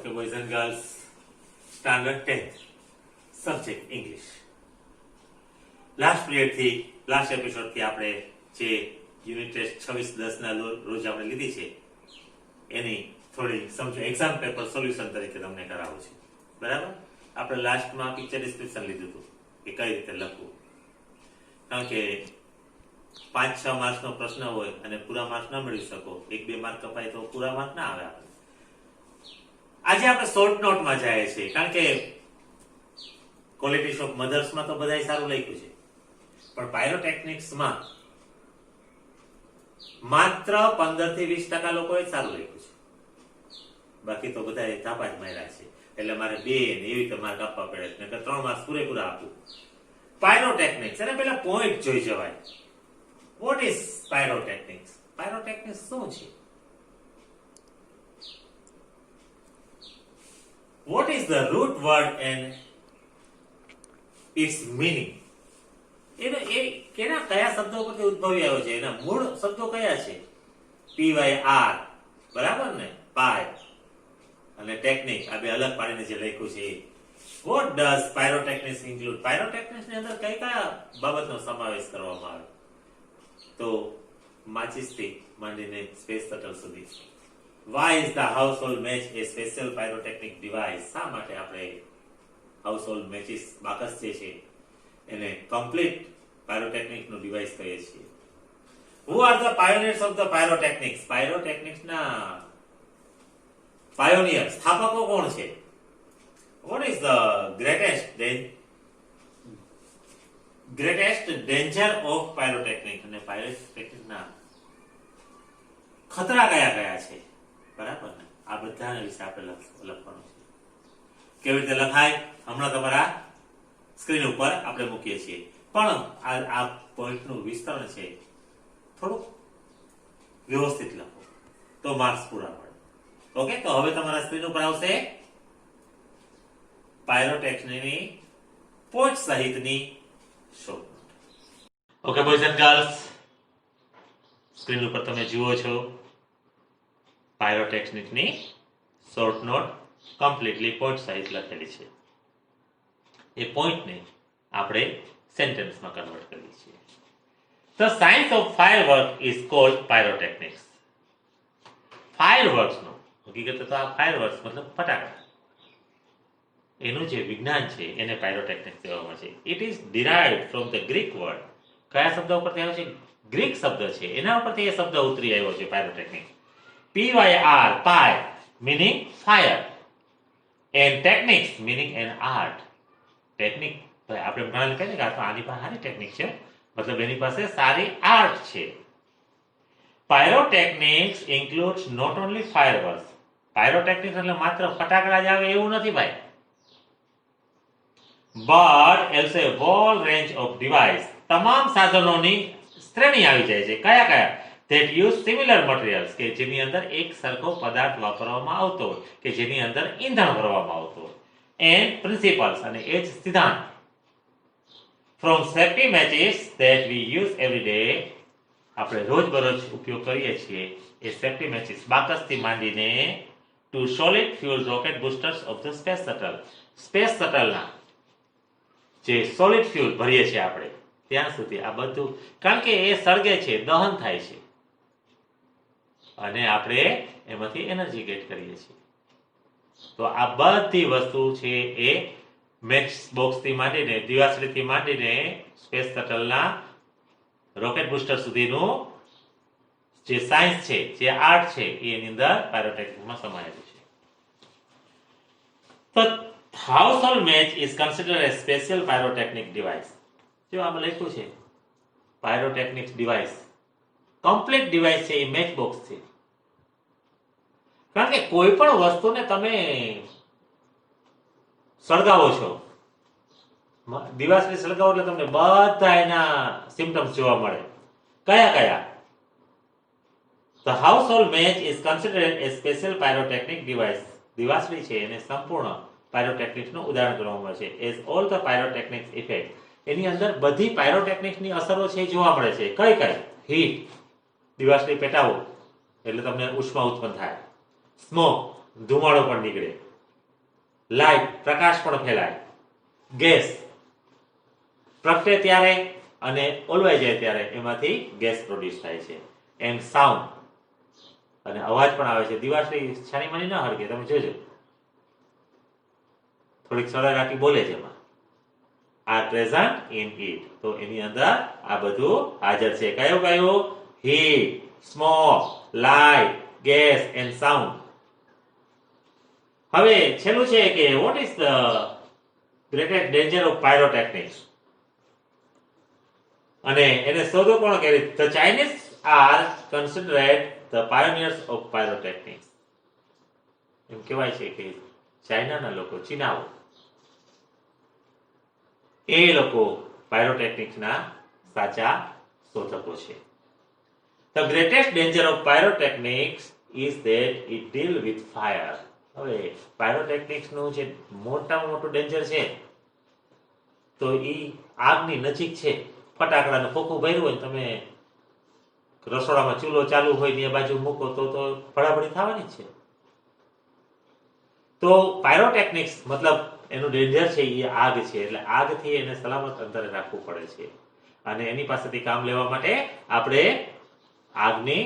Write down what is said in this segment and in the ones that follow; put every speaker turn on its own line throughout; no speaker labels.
Okay, boys and girls, standard 10th, subject English. Last એપિસોડથી આપણે જે યુનિટ ટેસ્ટ 26-10 ના રોજ આપણે લીધી છે એની થોડી સમજો એક્ઝામ પેપર સોલ્યુશન તરીકે તમને કરાવું છું. બરાબર? આપણે લાસ્ટમાં પિક્ચર ડિસ્ક્રિપ્શન લીધું હતું કે કઈ રીતે લખવું, કારણ કે 5-6 માર્ક્સનો પ્રશ્ન હોય અને પૂરા માર્ક્સ ન મેળવી શકો, 1-2 માર્ક કપાય તો પૂરા માર્ક ના આવે. આપણે આજે આપણે શોર્ટ નોટમાં જાય છે, કારણ કે ક્વોલિટીઝ ઓફ મધર્સમાં તો બધાય સારું લખ્યું છે, પણ પાયરોટેકનિક્સમાં માત્ર 15-20% લોકોએ સારું લખ્યું છે, બાકી તો બધાએ ધાપા જ માર્યા છે. એટલે મારે 2 ને એવી રીતે માર્ક આપવા પડે, નકર 3 માર્ક્સ પૂરેપૂરા આપું. પાયરોટેકનિક્સ અને પેલા પોઈન્ટ જોઈ જવાય. What is pyrotechnics? પાયરોટેકનિક્સ શું છે? What is the root word and its meaning? કેના કયા શબ્દો પરથી ઉદ્ભવી આવ્યો છે? એના મૂળ શબ્દો કયા છે? PYR, બરાબર ને? પાય અને ટેકનિક, આ બે અલગ પાડીને જે લખ્યું છે. What does pyrotechnics include? Pyrotechnics ની અંદર કયા બાબતનો સમાવેશ કરવામાં આવે? તો માચિસથી માંડીને સ્પેસ શટલ સુધી. Why is the household match a special pyrotechnic device? શા માટે આપણે હાઉસહોલ્ડ મેચિસ બાકસ જે છે એને કમ્પ્લીટ પાયરોટેકનિક નું ડિવાઇસ કહીએ છીએ. Who are the pioneers of the pyrotechnics? Pyrotechnics ના પાયોનિયર સ્થાપકો કોણ છે? What is the greatest danger of pyrotechnic? અને પાયરોટેકનિક ના ખતરા કયા કયા છે? બરાબર ને? આ બધા વિશે આપણે લખવાનું છે. કેવી રીતે લખાય હમણાં તમારા સ્ક્રીન ઉપર આપણે મૂકીએ છીએ, પણ આ પોઈન્ટ નું વિસ્તરણ છે થોડું વ્યવસ્થિત લખો તો માર્ક્સ પૂરા મળે. ઓકે, તો હવે તમારા સ્ક્રીન ઉપર આવશે પાયરોટેકનિકની પોઈન્ટ સહિતની short note. Okay boys and girls, screen ઉપર તમે જુઓ છો પાયરોટેકનિકની short note completely point size લખેલી છે. એ પોઈન્ટને આપણે સેન્ટેન્સમાં કન્વર્ટ કરીએ છીએ. The science of firework is called pyrotechnics. Fireworks નો હકીકત તો આ fireworks મતલબ ફટાકડા, એનું જે વિજ્ઞાન છે એને પાયરોટેકનિક્સ કહેવામાં છે. It is derived from the Greek word. કયા શબ્દ ઉપરથી આવ્યો છે? ગ્રીક શબ્દ છે, એના ઉપરથી એ શબ્દ ઉતરી આવ્યો છે pyrotechnic. PYR, py meaning fire, and techniques meaning an art. Technique આપણે ભણાવેલ કહીએ કે આની પાસે સારી ટેકનિક છે, મતલબ એની પાસે સારી આર્ટ છે. Pyrotechnics includes not only fireworks. Pyrotechnics એટલે માત્ર ફટાકડા જ આવે એવું નથી ભાઈ, but also a whole range of device. તમામ સાધનોની શ્રેણી આવી જાય છે. કયા કયા? that use similar materials, કે જેની અંદર એક સરખો પદાર્થ વાપરવામાં આવતો હોય, કે જેની અંદર ઈંધણ ભરવામાં આવતું હોય. and principles, અને એ જ સિદ્ધાંત. from safety matches that we use every day, આપણે રોજબરોજ ઉપયોગ કરીએ છીએ એ સેફટી મેચિસ બાકસથી માંડીને to solid fuel rocket boosters of the space shuttle. Space શટલના જે સોલિડ ફ્યુલ ભરીએ છીએ આપણે ત્યાં સુધી આ બધું, કારણ કે એ સળગે છે, દહન થાય છે અને આપણે એમાંથી એનર્જી ગેટ કરીએ છીએ. તો આ બધી વસ્તુ છે એ મેચ બોક્સથી માંડીને દિવાસળીથી માંડીને સ્પેસ શટલના રોકેટ બુસ્ટર સુધીનું જે સાયન્સ છે, જે આર્ટ છે, એની અંદર પાયરોટેકનિકમાં સમાયેલું છે. તો household match is considered a special pyrotechnic device. જો આમાં લખ્યું છે પાયરોટેકનિક ડિવાઇસ, કમ્પ્લીટ ડિવાઇસ છે એ મેચ બોક્સ છે. કારણ કે કોઈ પણ વસ્તુને તમે સળગાવો છો, દિવાસળી સળગાવો એટલે તમને બધા એના સિમ્પટમ્સ જોવા મળે. કયા કયા? The household match is considered a special pyrotechnic device. દિવાસળી છે એને સંપૂર્ણ પાયરોટેકનિક્સનું ઉદાહરણ ગણવામાં આવે છે. As all the pyrotechnics effect, એની અંદર બધી પાયરોટેકનિક્સની અસરો છે જોવા મળે છે. કઈ કઈ? હીટ, દિવાસળી પેટાવો એટલે તમને ઉષ્મા ઉત્પન્ન થાય. સ્મોક, ધુમાડો પણ નીકળે. લાઇટ પ્રકાશ પણ ફેલાય, ગેસ પ્રગટે ત્યારે અને ઓલવાઈ જાય ત્યારે એમાંથી ગેસ પ્રોડ્યુસ થાય છે, એન્ડ સાઉન્ડ અને અવાજ પણ આવે છે. દિવાશ્રી છાની માની ન હળગે, તમે જોજો થોડીક સળરાટી બોલે છે એમાં. આર પ્રેઝન્ટ ઇન ઇટ, તો એની અંદર આ બધું હાજર છે. કયું કયું? Heat, smoke, light, gas and sound. હવે છેલ્લું છે કે what is the greatest danger of pyrotechnics, અને એને શોધો કોણ કરી? The Chinese are considered the pioneers of pyrotechnics. એમ કહેવાય છે કે ચાઇનાના લોકો, ચીનાઓ, એ લોકો પાયરોટેકનિક્સના સાચા શોધકો છે. The greatest danger of pyrotechnics is that it deal with fire. હવે પાયરોટેકનિક્સનું જે મોટામાં મોટું ડેન્જર છે તો એ આગની નજીક છે. ફટાકડાનું ખોખું ભર્યું હોય, તમે રસોડામાં ચૂલો ચાલુ હોય ને એ બાજુ મૂકો તો ફળાફળી થવાની જ છે. તો પાયરોટેકનિક્સ મતલબ એનું ડેન્જર છે એ આગ છે, એટલે આગથી એને સલામત અંતરે રાખવું પડે છે. અને એની પાસેથી કામ લેવા માટે આપણે આગની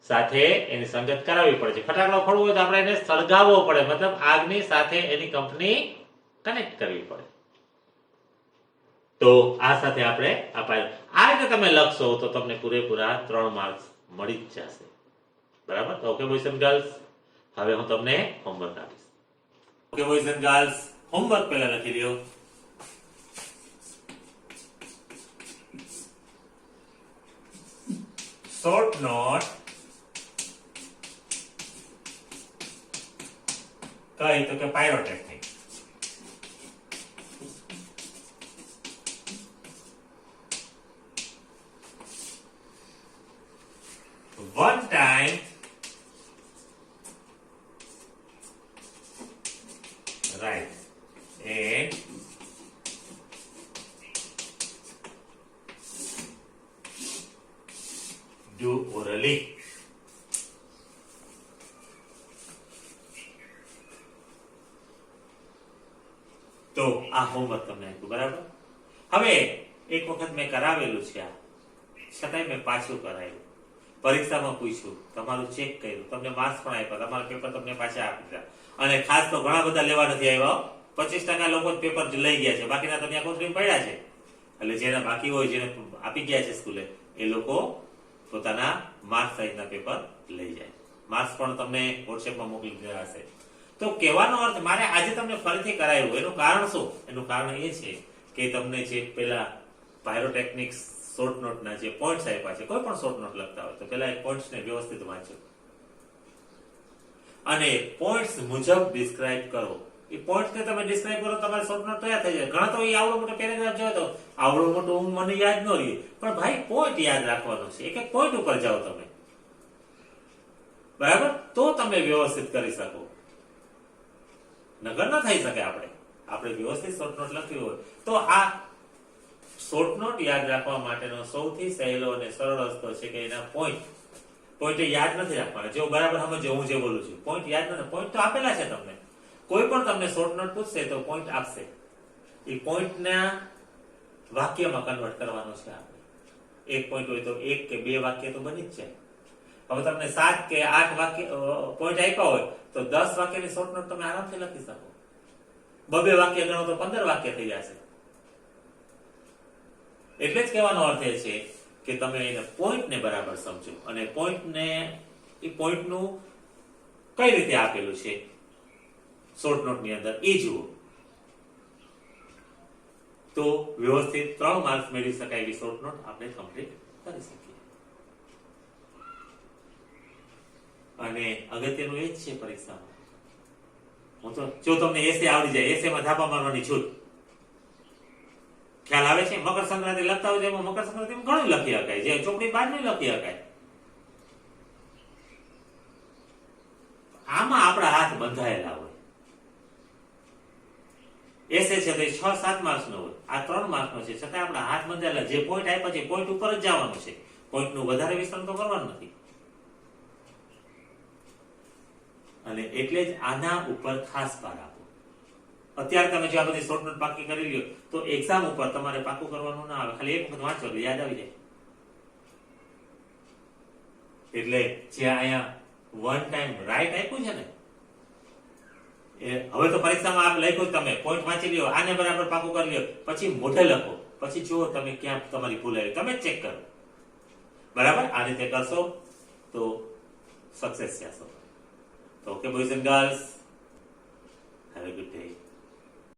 સાથે એની સંગત કરાવવી પડે છે. ફટાકડો ફોડવો હોય તો આપણે એને સળગાવવો પડે, મતલબ આગની સાથે એની કંપની કનેક્ટ કરવી પડે. તો આ સાથે આપણે આ રીતે તમે લખશો તો તમને પૂરેપૂરા 3 માર્ક્સ મળી જ જશે. બરાબર? ઓકે બોયઝ એન્ડ ગર્લ્સ, હવે હું તમને હોમવર્ક આપીશ. Okay boys and girls, homework પહેલા લખી લ્યો. શોર્ટ નોટ કઈ? તો કે pyrotechnic. One time right and do orally. તો આ હોમવર્ક તમને આપ્યું. બરાબર? હવે એક વખત મેં કરાવેલું છે, આ છતાંય મેં પાછું કરાવ્યું. પરીક્ષામાં પૂછ્યું, તમારું ચેક કર્યું, તમને માર્ક્સ પણ આપ્યા, તમારા પેપર તમને પાછા આપી દીધા. અને ખાસ તો ઘણા બધા લેવા નથી આવ્યા. 25% લોકો જ પેપર લઈ ગયા છે, બાકીના તો ત્યાં કોથળી પડ્યા છે. એટલે જેને બાકી હોય, જેને આપી ગયા છે સ્કૂલે, એ લોકો પોતાના માર્ક્સ સહિતના પેપર લઈ જાય. માર્ક્સ પણ તમને વોટ્સએપમાં મોકલી દીધા હશે. તો કહેવાનો અર્થ, મારે આજે તમને ફરીથી કરાવ્યું, એનું કારણ શું? એનું કારણ એ છે કે તમને જે પેલા પાયરોટેકનિક્સ શોર્ટ નોટના જે પોઈન્ટ્સ આપ્યા છે, કોઈ પણ શોર્ટ નોટ લખતા હોય તો પેલા એ પોઈન્ટ્સને વ્યવસ્થિત વાંચો અને પોઈન્ટ્સ મુજબ ડિસ્ક્રાઇબ કરો. એ પોઈન્ટ્સને તમે ડિસ્ક્રાઇબ કરો, તમારી શોર્ટ નોટ તૈયાર થઈ જાય. ઘણા તો એ આવડો મોટો પેરેગ્રાફ જોયો તો આવડો મોટો મને યાદ ન રહ્યું, પણ ભાઈ પોઈન્ટ યાદ રાખવાનો છે. એક એક પોઈન્ટ ઉપર જાઓ તમે, બરાબર? તો તમે વ્યવસ્થિત કરી શકો. નગર ન થઈ શકે. આપણે વ્યવસ્થિત શોર્ટ નોટ લખવી હોય તો આ શોર્ટ નોટ યાદ રાખવા માટેનો સૌથી સહેલો અને સરળ રસ્તો છે કે એના પોઈન્ટ યાદ નથી રાખવાના. જો બરાબર સમજો હું જે બોલું છું, પોઈન્ટ યાદ નથી. પોઈન્ટ તો આપેલા છે તમને. કોઈ પણ તમને શોર્ટ નોટ પૂછશે તો પોઈન્ટ આપશે. એ પોઈન્ટના વાક્યમાં કન્વર્ટ કરવાનો છે આપણે. એક પોઈન્ટ હોય તો 1 કે 2 વાક્ય તો બની જ જાય. હવે તમને 7 કે 8 વાક્ય પોઈન્ટ આપ્યા હોય તો 10 વાક્યની શોર્ટ નોટ તમે આરામથી લખી શકો. 2 વાક્ય ગણો તો 15 વાક્ય થઈ જશે. એટલે જ કહેવાનો અર્થ એ છે કે તમે એને પોઈન્ટને બરાબર સમજો અને પોઈન્ટનું કઈ રીતે આપેલું છે શોર્ટ નોટની અંદર એ જુઓ, તો વ્યવસ્થિત 3 માર્ક્સ મેળવી શકાય એવી શોર્ટ નોટ આપણે કમ્પ્લીટ કરી શકીએ. અને અગત્યનું એ જ છે પરીક્ષામાં, હું તો જો તમને એસે આવડી જાય, એસેમાં ધાપા મારવાની છૂટ. ખ્યાલ આવે છે? મકર સંક્રાંતિ લખતા હોય એમાં મકર સંક્રાંતિ ઘણું લખી શકાય, જે ચોપડી બહાર નહીં લખી શકાય. આમાં આપણા હાથ બંધાયેલા હોય. એસે છે તો 6-7 માર્ક્સ નો હોય, આ 3 માર્ક્સ નો છે, છતાં આપણા હાથ બંધાયેલા. જે પોઈન્ટ આપ્યા છે પોઈન્ટ ઉપર જ જવાનું છે, પોઈન્ટ નું વધારે વિસ્તરણ તો કરવાનું નથી. અને એટલે જ આના ઉપર ખાસ ભાર આપો. અત્યારે તમે જો આ બધી શોર્ટ નોટ પાકી કરી લ્યો તો એક્ઝામ ઉપર તમારે પાકું કરવાનું ના આવે, ખાલી એક વખત વાંચો એટલે યાદ આવી જાય. એટલે જે અહીંયા વન ટાઈમ રાઈટ આપ્યું છે ને, એ હવે તો પરીક્ષામાં આપ લખ્યું તમે પોઈન્ટ વાંચી લ્યો, આને બરાબર પાકું કરી લ્યો, પછી મોઢે લખો, પછી જુઓ તમે ક્યાં તમારી ભૂલ આવી, તમે ચેક કરો. બરાબર, આ રીતે કરશો તો સક્સેસ થશો. તો okay boys and girls, have a good day.